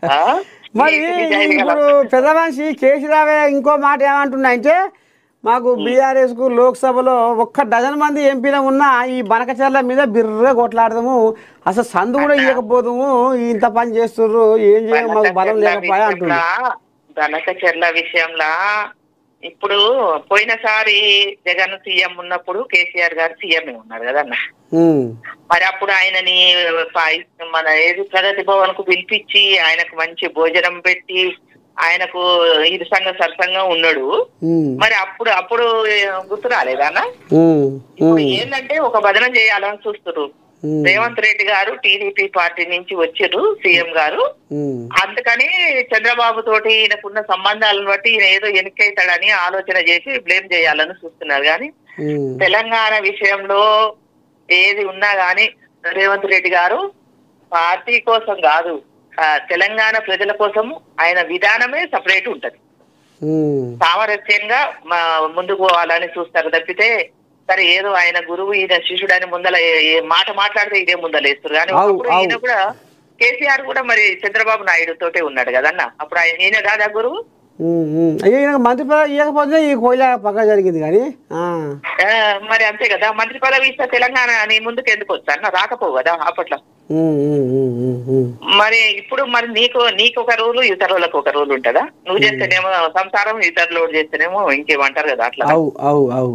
ఆ! మరి నీతి నిజాయితీ గల ఇప్పుడు పెద్ద మనిషి కేసీరావే ఇంకో మాట ఏమంటున్నా అంటే మాకు హ్మ్. బీఆర్ఎస్కు లోక్సభలో ఒక్క డజన్ మంది ఎంపీలు ఉన్నా ఈ బనకచర్ల మీద బిర్ర కొట్లాడదాము అసలు సందు కూడా అన్నా ఇవ్వకపోదాము ఇంత పని చేస్తుర్రు ఏం చేయము మాకు బలం బనకచెర్ల లేకపోయా విషయంలా అంటుండు. బనకచెర్ల విషయంలా ఇప్పుడు పోయినసారి జగన్ సీఎం ఉన్నప్పుడు కేసీఆర్ గారు సీఎం ఉన్నారు కదన్న. ఉమ్, మరి అప్పుడు ఆయనని మన ఏది ప్రగతి భవన్ కు పిలిపించి ఆయనకు మంచి భోజనం పెట్టి ఆయనకు ఇది సరసంగా ఉన్నాడు. ఉమ్, మరి అప్పుడు అప్పుడు గుర్తు రాలేదా అన్న? ఉమ్, ఇప్పుడు ఉమ్, ఏంటంటే ఒక బదనం చేయాలని చూస్తున్నారు. ఉమ్, రేవంత్ రెడ్డి గారు టీడీపీ పార్టీ నుంచి వచ్చారు సీఎం గారు. ఉమ్, అందుకని చంద్రబాబు తోటి ఈయనకున్న సంబంధాలను బట్టి ఈయన ఏదో ఎన్నికైతాడని ఆలోచన చేసి బ్లేమ్ చేయాలని చూస్తున్నారు. కానీ ఉమ్, తెలంగాణ విషయంలో ఏది ఉన్నా గాని రేవంత్ రెడ్డి గారు పార్టీ కోసం కాదు, తెలంగాణ ప్రజల కోసం ఆయన విధానమే సపరేట్ ఉంటది. ఉమ్. సామరస్యంగా ముందుకు పోవాలని చూస్తారు తప్పితే సరే ఏదో ఆయన గురువు ఈయన శిష్యుడు అని ముందల మాట మాట్లాడితే ఇదే ముందలేస్తారు. కానీ అవు ఒకప్పుడు అవు ఈయన కూడా కేసీఆర్ కూడా మరి చంద్రబాబు నాయుడు తోటే ఉన్నాడు కదన్న. అప్పుడు ఈయన కాదా గురువు? అయ్యో ఈయనకు మంత్రి పదవి ఇవ్వకపోతే ఈ కోయిల పక్క జరిగింది కానీ మరి అంతే కదా. మంత్రి పదవి ఇస్తే తెలంగాణ నీ ముందుకు ఎందుకు వచ్చా రాకపోవు కదా అప్పట్లో. ఉమ్, ఉమ్, ఉమ్, ఉమ్, ఉమ్. మరి ఇప్పుడు మరి నీకు ఒక రూలు ఇతరులకు ఒక రూలు ఉంటదా? నువ్వు చేస్తేనేమో సంసారం, ఇతరులు చేస్తేనేమో ఇంకేమంటారు కదా అట్లా. అవు అవు అవు